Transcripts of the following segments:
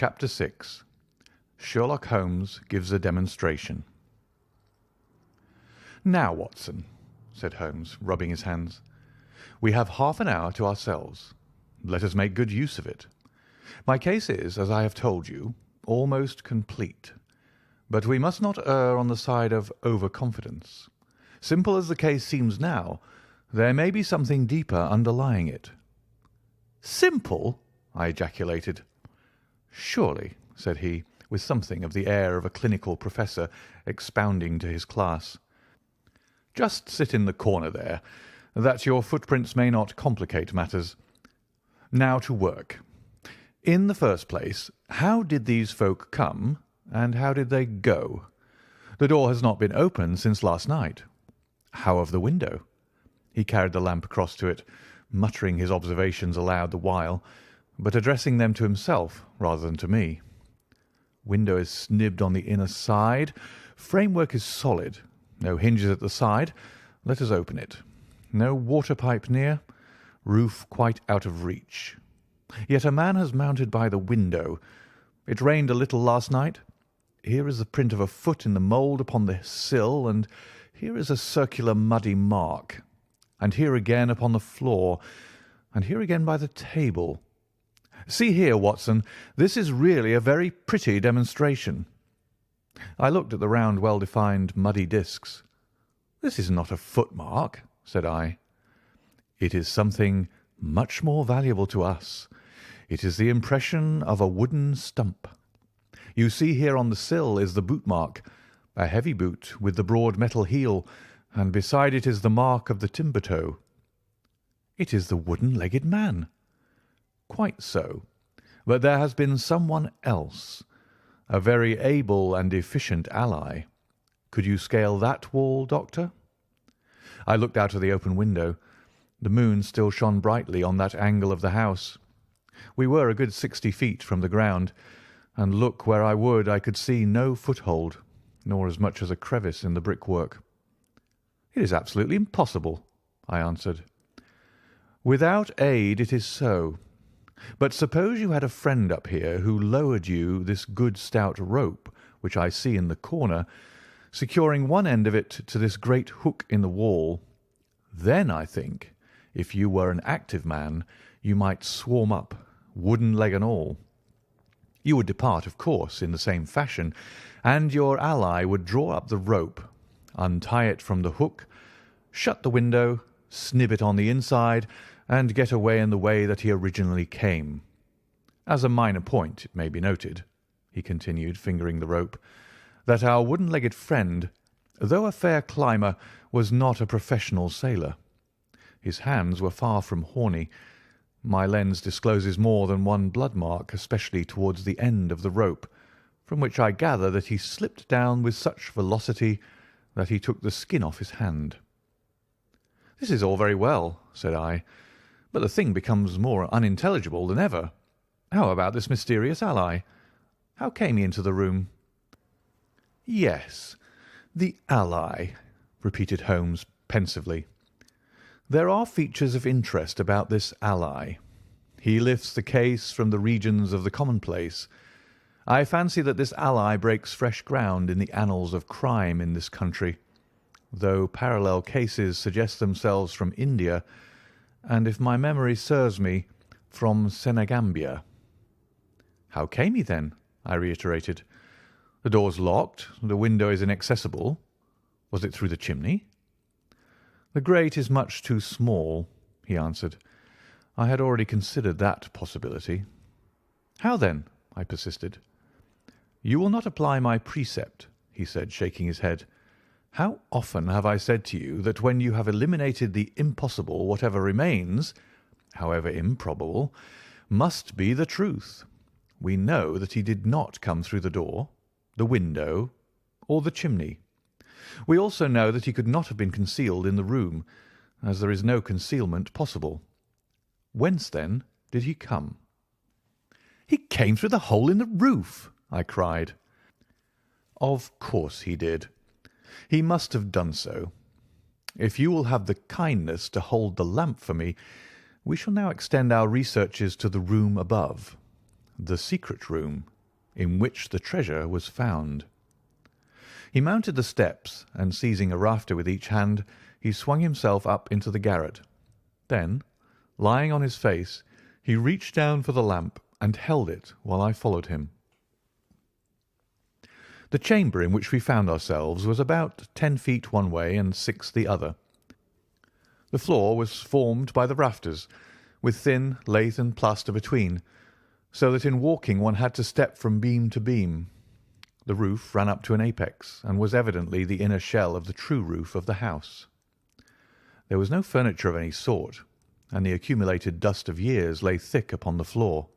Chapter 6. Sherlock Holmes gives a demonstration. "Now, Watson," said Holmes, rubbing his hands, "we have half an hour to ourselves. Let us make good use of it. My case is, as I have told you, almost complete. But we must not err on the side of over-confidence. Simple as the case seems now, there may be something deeper underlying it." "Simple!" I ejaculated. "Surely," said he, with something of the air of a clinical professor expounding to his class. "Just sit in the corner there, that your footprints may not complicate matters. Now to work. In the first place, how did these folk come, and how did they go? The door has not been opened since last night. How of the window?" He carried the lamp across to it, muttering his observations aloud the while, but addressing them to himself rather than to me. "Window is snibbed on the inner side. Framework is solid. No hinges at the side. Let us open it. No water pipe near. Roof quite out of reach. Yet a man has mounted by the window. It rained a little last night. Here is the print of a foot in the mould upon the sill, and here is a circular muddy mark, and here again upon the floor, and here again by the table. See here, Watson, this is really a very pretty demonstration." I looked at the round, well-defined, muddy discs. "This is not a footmark," said I. "It is something much more valuable to us. It is the impression of a wooden stump. You see here on the sill is the boot mark, a heavy boot with the broad metal heel, and beside it is the mark of the timber toe." "It is the wooden-legged man." "Quite so. But there has been someone else, a very able and efficient ally. Could you scale that wall, Doctor?" I looked out of the open window. The moon still shone brightly on that angle of the house. We were a good 60 feet from the ground, and look where I would I could see no foothold, nor as much as a crevice in the brickwork. "It is absolutely impossible," I answered. "Without aid it is so. But suppose you had a friend up here who lowered you this good stout rope which I see in the corner, securing one end of it to this great hook in the wall. Then, I think, if you were an active man, you might swarm up, wooden leg and all. You would depart, of course, in the same fashion, and your ally would draw up the rope, untie it from the hook, shut the window, snib it on the inside, and get away in the way that he originally came. As a minor point, it may be noted," he continued, fingering the rope, "that our wooden-legged friend, though a fair climber, was not a professional sailor. His hands were far from horny. My lens discloses more than one blood mark, especially towards the end of the rope, from which I gather that he slipped down with such velocity that he took the skin off his hand." "This is all very well," said I, "but the thing becomes more unintelligible than ever. How about this mysterious ally? How came he into the room?" "Yes, the ally," repeated Holmes pensively. "There are features of interest about this ally. He lifts the case from the regions of the commonplace. I fancy that this ally breaks fresh ground in the annals of crime in this country, though parallel cases suggest themselves from India, and, if my memory serves me, from Senegambia." "How came he, then?" I reiterated. "The door's locked, the window is inaccessible. Was it through the chimney?" "The grate is much too small," he answered. "I had already considered that possibility." "How then?" I persisted. "You will not apply my precept," he said, shaking his head. "How often have I said to you that when you have eliminated the impossible, whatever remains, however improbable, must be the truth. We know that he did not come through the door, the window, or the chimney. We also know that he could not have been concealed in the room, as there is no concealment possible. Whence, then, did he come?" "He came through the hole in the roof!" I cried. "Of course he did. He must have done so. If you will have the kindness to hold the lamp for me, we shall now extend our researches to the room above, the secret room in which the treasure was found. He mounted the steps, and seizing a rafter with each hand, he swung himself up into the garret. Then, lying on his face, he reached down for the lamp and held it while I followed him. The chamber in which we found ourselves was about 10 feet one way and 6 the other. The floor was formed by the rafters, with thin lath and plaster between, so that in walking one had to step from beam to beam. The roof ran up to an apex, and was evidently the inner shell of the true roof of the house. There was no furniture of any sort, and the accumulated dust of years lay thick upon the floor.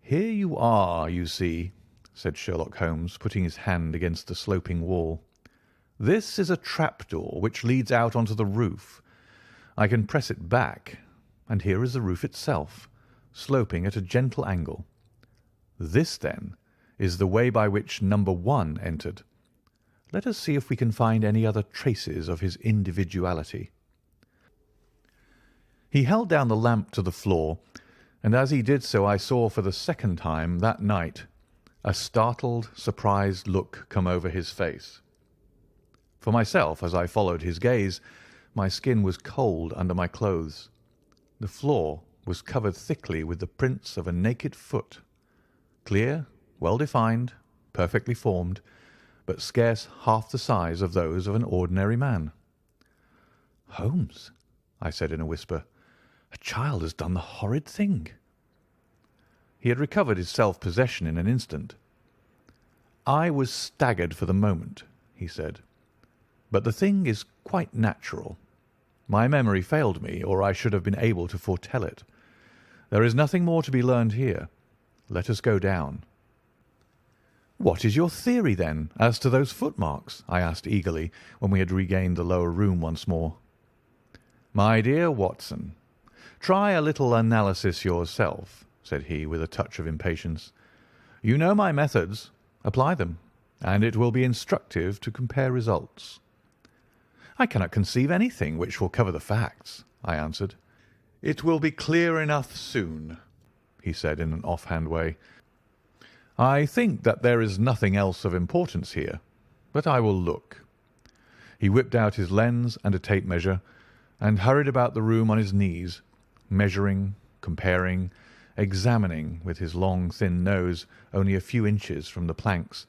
"Here you are, you see," said Sherlock Holmes, putting his hand against the sloping wall. "This is a trapdoor which leads out onto the roof. I can press it back, and here is the roof itself, sloping at a gentle angle. This, then, is the way by which number 1 entered. Let us see if we can find any other traces of his individuality." He held down the lamp to the floor, and as he did so I saw for the second time that night a startled, surprised look come over his face. For myself, as I followed his gaze, my skin was cold under my clothes. The floor was covered thickly with the prints of a naked foot, clear, well-defined, perfectly formed, but scarce half the size of those of an ordinary man. "Holmes," I said in a whisper, "a child has done the horrid thing." He had recovered his self-possession in an instant. "I was staggered for the moment," he said, "but the thing is quite natural. My memory failed me, or I should have been able to foretell it. There is nothing more to be learned here. Let us go down." "What is your theory, then, as to those footmarks?" I asked eagerly, when we had regained the lower room once more. "My dear Watson, try a little analysis yourself," said he, with a touch of impatience. "You know my methods. Apply them, and it will be instructive to compare results." "I cannot conceive anything which will cover the facts," I answered. "It will be clear enough soon," he said in an off-hand way. "I think that there is nothing else of importance here, but I will look." He whipped out his lens and a tape measure, and hurried about the room on his knees, measuring, comparing, examining, with his long, thin nose only a few inches from the planks,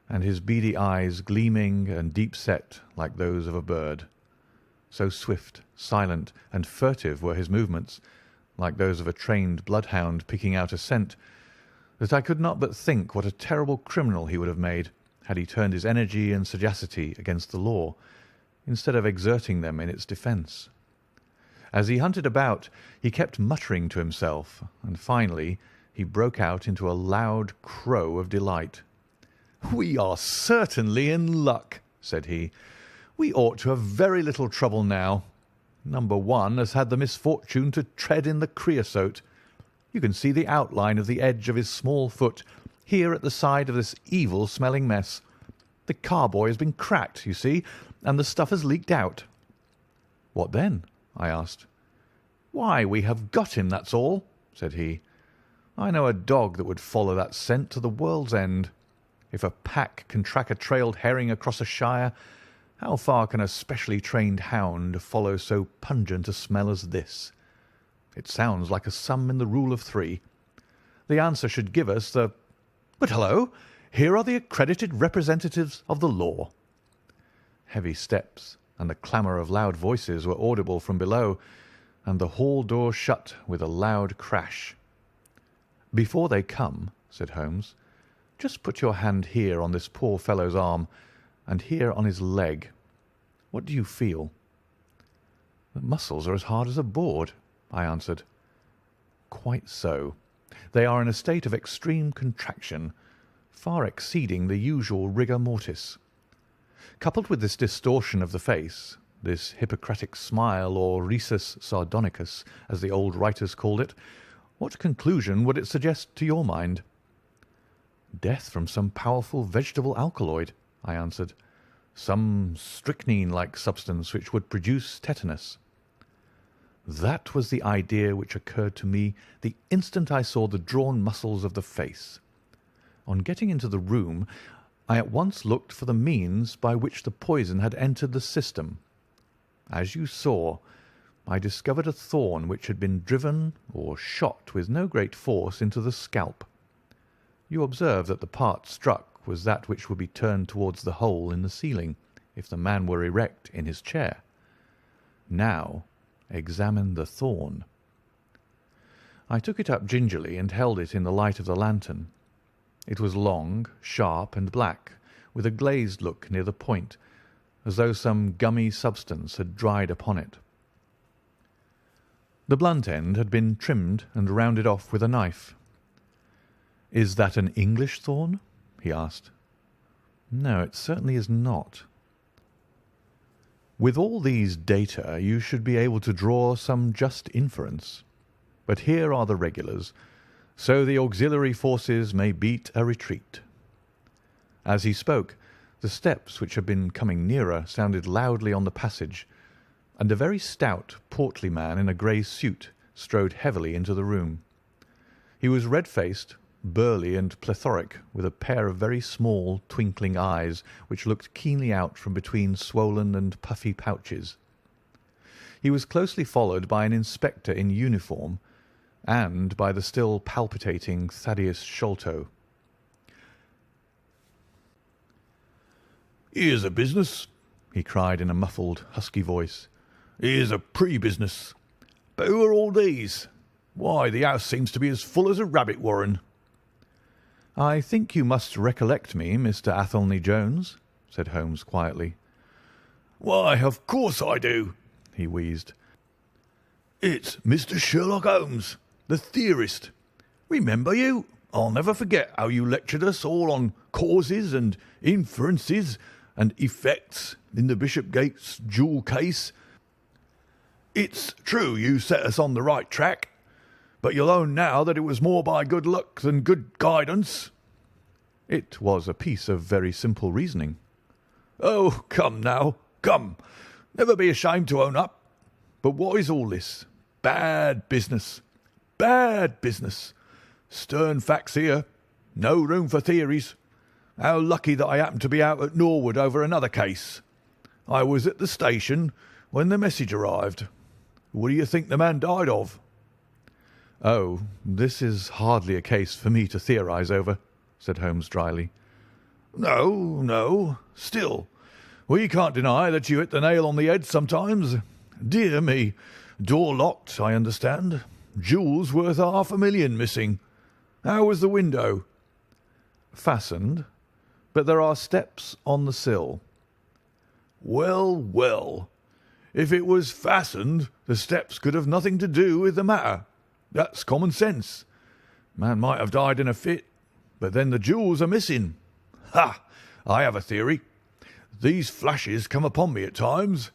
and his beady eyes gleaming and deep-set like those of a bird. So swift, silent, and furtive were his movements, like those of a trained bloodhound picking out a scent, that I could not but think what a terrible criminal he would have made had he turned his energy and sagacity against the law, instead of exerting them in its defence. As he hunted about, he kept muttering to himself, and finally he broke out into a loud crow of delight. "We are certainly in luck," said he. "We ought to have very little trouble now. Number 1 has had the misfortune to tread in the creosote. You can see the outline of the edge of his small foot here at the side of this evil-smelling mess. The carboy has been cracked, you see, and the stuff has leaked out." "What then?" I asked. "Why, we have got him, that's all," said he. "I know a dog that would follow that scent to the world's end. If a pack can track a trailed herring across a shire, how far can a specially trained hound follow so pungent a smell as this? It sounds like a sum in the rule of 3. The answer should give us the— But hullo! Here are the accredited representatives of the law." Heavy steps and the clamour of loud voices were audible from below, and the hall door shut with a loud crash. "Before they come," said Holmes, "just put your hand here on this poor fellow's arm, and here on his leg. What do you feel?" "The muscles are as hard as a board," I answered. "Quite so. They are in a state of extreme contraction, far exceeding the usual rigor mortis. Coupled with this distortion of the face, this Hippocratic smile, or rhesus sardonicus, as the old writers called it, what conclusion would it suggest to your mind?" "Death from some powerful vegetable alkaloid," I answered. "Some strychnine-like substance which would produce tetanus." That was the idea which occurred to me the instant I saw the drawn muscles of the face. On getting into the room, I at once looked for the means by which the poison had entered the system. As you saw, I discovered a thorn which had been driven or shot with no great force into the scalp. You observe that the part struck was that which would be turned towards the hole in the ceiling if the man were erect in his chair. Now examine the thorn. I took it up gingerly and held it in the light of the lantern. It was long, sharp, and black, with a glazed look near the point, as though some gummy substance had dried upon it. The blunt end had been trimmed and rounded off with a knife. "Is that an English thorn?" he asked. "No, it certainly is not." With all these data you should be able to draw some just inference. But here are the regulars, so the auxiliary forces may beat a retreat. As he spoke, the steps which had been coming nearer sounded loudly on the passage, and a very stout, portly man in a grey suit strode heavily into the room. He was red-faced, burly, and plethoric, with a pair of very small, twinkling eyes which looked keenly out from between swollen and puffy pouches. He was closely followed by an inspector in uniform and by the still palpitating Thaddeus Sholto. "Here's a business," he cried in a muffled, husky voice. "Here's a pre-business. But who are all these? Why, the house seems to be as full as a rabbit warren." "I think you must recollect me, Mr. Athelney Jones," said Holmes quietly. "Why, of course I do," he wheezed. "It's Mr. Sherlock Holmes, the theorist. Remember you? I'll never forget how you lectured us all on causes and inferences and effects in the Bishopgate's jewel case. It's true you set us on the right track, but you'll own now that it was more by good luck than good guidance." "It was a piece of very simple reasoning." "Oh, come now, come. Never be ashamed to own up. But what is all this? Bad business. Bad business. Stern facts here. No room for theories. How lucky that I happened to be out at Norwood over another case. I was at the station when the message arrived. What do you think the man died of?" "Oh, this is hardly a case for me to theorise over," said Holmes dryly. "No, no. Still, we can't deny that you hit the nail on the head sometimes. Dear me. Door locked, I understand. Jewels worth $500,000 missing. How was the window?" "Fastened, but there are steps on the sill." "Well, well. If it was fastened, the steps could have nothing to do with the matter. That's common sense. Man might have died in a fit, but then the jewels are missing. Ha! I have a theory. These flashes come upon me at times.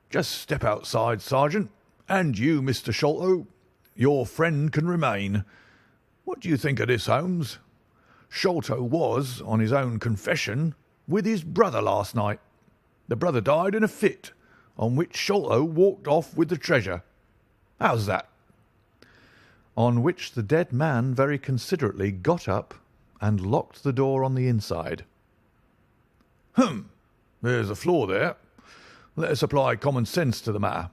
Just step outside, Sergeant, and you, Mr. Sholto. Your friend can remain. What do you think of this, Holmes? Sholto was, on his own confession, with his brother last night. The brother died in a fit, on which Sholto walked off with the treasure. How's that?" "On which the dead man very considerately got up and locked the door on the inside." There's a flaw there. Let us apply common sense to the matter.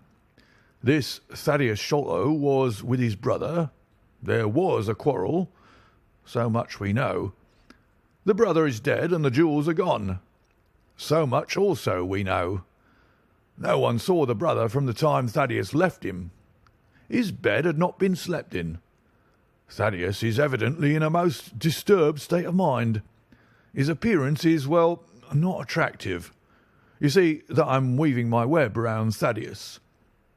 This Thaddeus Sholto was with his brother. There was a quarrel. So much we know. The brother is dead and the jewels are gone. So much also we know. No one saw the brother from the time Thaddeus left him. His bed had not been slept in. Thaddeus is evidently in a most disturbed state of mind. His appearance is, well, not attractive. You see that I'm weaving my web round Thaddeus.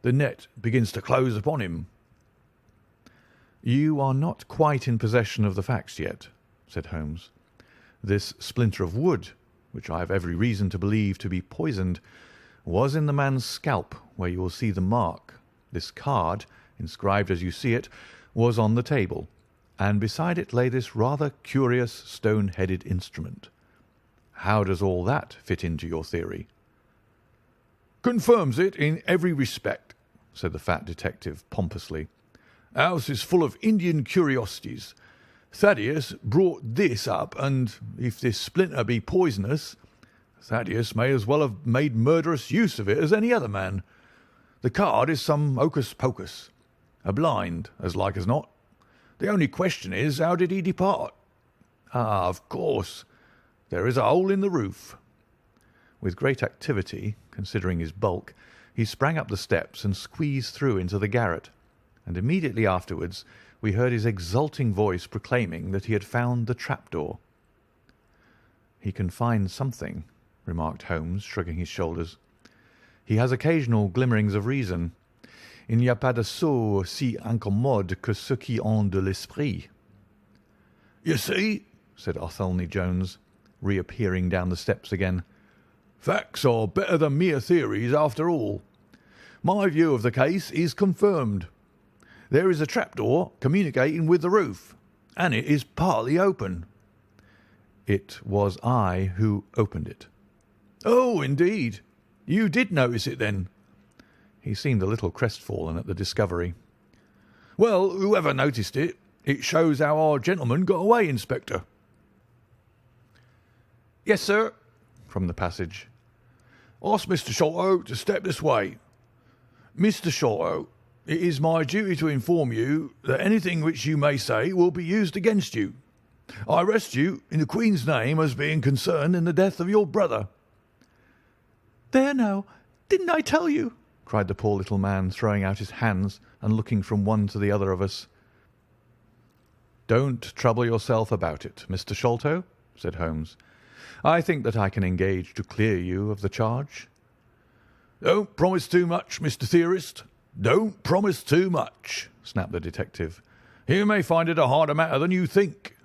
The net begins to close upon him." "You are not quite in possession of the facts yet," said Holmes. "This splinter of wood, which I have every reason to believe to be poisoned, was in the man's scalp, where you will see the mark. This card, inscribed as you see it, was on the table, and beside it lay this rather curious stone-headed instrument. How does all that fit into your theory?" "Confirms it in every respect," said the fat detective pompously. "House is full of Indian curiosities. Thaddeus brought this up, and if this splinter be poisonous, Thaddeus may as well have made murderous use of it as any other man. The card is some hocus-pocus, a blind, as like as not. The only question is, how did he depart? Ah, of course, there is a hole in the roof." With great activity, considering his bulk, he sprang up the steps and squeezed through into the garret, and immediately afterwards we heard his exulting voice proclaiming that he had found the trapdoor. "He can find something," remarked Holmes, shrugging his shoulders. "He has occasional glimmerings of reason. Il n'y a pas de sot si incommode que ceux qui ont de l'esprit." "You see," said Athelney Jones, reappearing down the steps again, "facts are better than mere theories after all. My view of the case is confirmed. There is a trapdoor communicating with the roof, and it is partly open." "It was I who opened it." "Oh, indeed. You did notice it, then?" He seemed a little crestfallen at the discovery. "Well, whoever noticed it, it shows how our gentleman got away, Inspector." "Yes, sir," from the passage. "Ask Mr. Sholto to step this way. Mr. Sholto, it is my duty to inform you that anything which you may say will be used against you. I arrest you in the Queen's name as being concerned in the death of your brother." "There now, didn't I tell you?" cried the poor little man, throwing out his hands and looking from one to the other of us. "Don't trouble yourself about it, Mr. Sholto," said Holmes. "I think that I can engage to clear you of the charge." "Don't promise too much, Mr. Theorist. Don't promise too much," snapped the detective. "You may find it a harder matter than you think."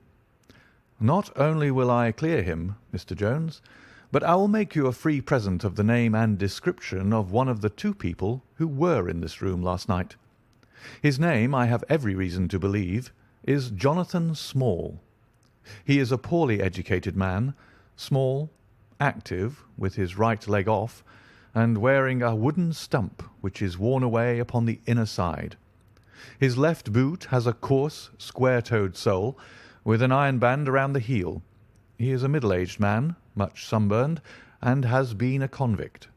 "Not only will I clear him, Mr. Jones, but I will make you a free present of the name and description of one of the two people who were in this room last night. His name, I have every reason to believe, is Jonathan Small. He is a poorly educated man, small, active, with his right leg off, and wearing a wooden stump which is worn away upon the inner side. His left boot has a coarse, square-toed sole, with an iron band around the heel. He is a middle-aged man, much sunburned, and has been a convict.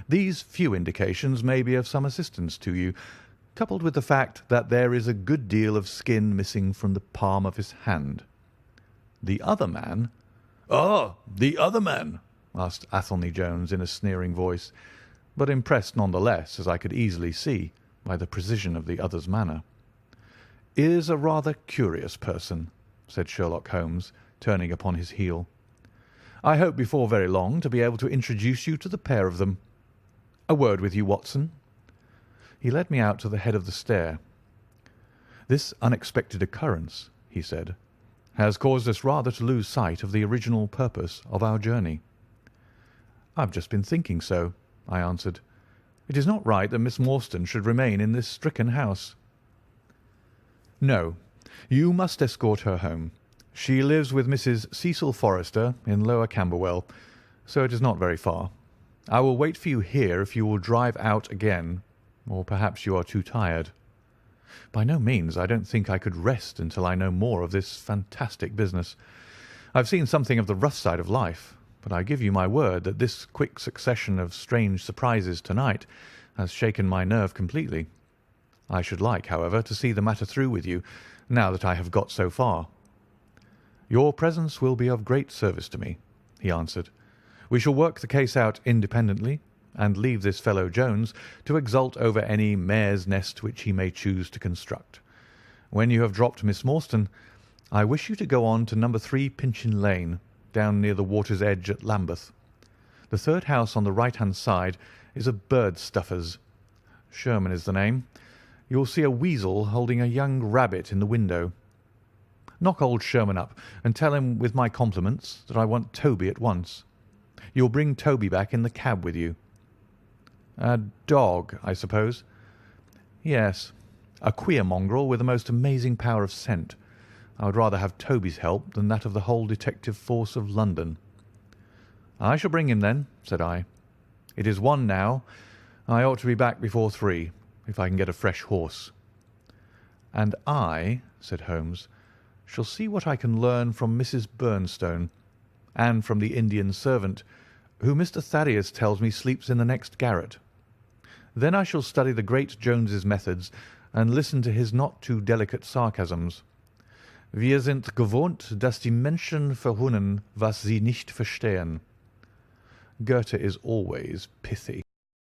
These few indications may be of some assistance to you, coupled with the fact that there is a good deal of skin missing from the palm of his hand. The other man—" "Ah, the other man?" asked Athelney Jones in a sneering voice, but impressed none the less, as I could easily see, by the precision of the other's manner. "Is a rather curious person," said Sherlock Holmes, turning upon his heel. "I hope before very long to be able to introduce you to the pair of them. A word with you, Watson." He led me out to the head of the stair. "This unexpected occurrence," he said, "has caused us rather to lose sight of the original purpose of our journey." "I've just been thinking so," I answered. "It is not right that Miss Morstan should remain in this stricken house." "No, you must escort her home. She lives with Mrs. Cecil Forrester in Lower Camberwell, so it is not very far. I will wait for you here if you will drive out again, or perhaps you are too tired." "By no means. I don't think I could rest until I know more of this fantastic business. I've seen something of the rough side of life, but I give you my word that this quick succession of strange surprises tonight has shaken my nerve completely. I should like, however, to see the matter through with you, now that I have got so far." "Your presence will be of great service to me," he answered. "We shall work the case out independently, and leave this fellow Jones to exult over any mare's nest which he may choose to construct. When you have dropped Miss Morstan, I wish you to go on to No. 3 Pinchin Lane, down near the water's edge at Lambeth. The third house on the right-hand side is a bird stuffer's. Sherman is the name. You will see a weasel holding a young rabbit in the window. Knock old Sherman up and tell him with my compliments that I want Toby at once. You'll bring Toby back in the cab with you." "A dog, I suppose?" "Yes, a queer mongrel with a most amazing power of scent. I would rather have Toby's help than that of the whole detective force of London." "I shall bring him then," said I. "It is 1 now. I ought to be back before 3, if I can get a fresh horse." "And I," said Holmes, shall see what I can learn from Mrs. Bernstone, and from the Indian servant, who Mr. Thaddeus tells me sleeps in the next garret. Then I shall study the great Jones's methods, and listen to his not too delicate sarcasms. Wir sind gewohnt, dass die Menschen verhunnen, was sie nicht verstehen. Goethe is always pithy.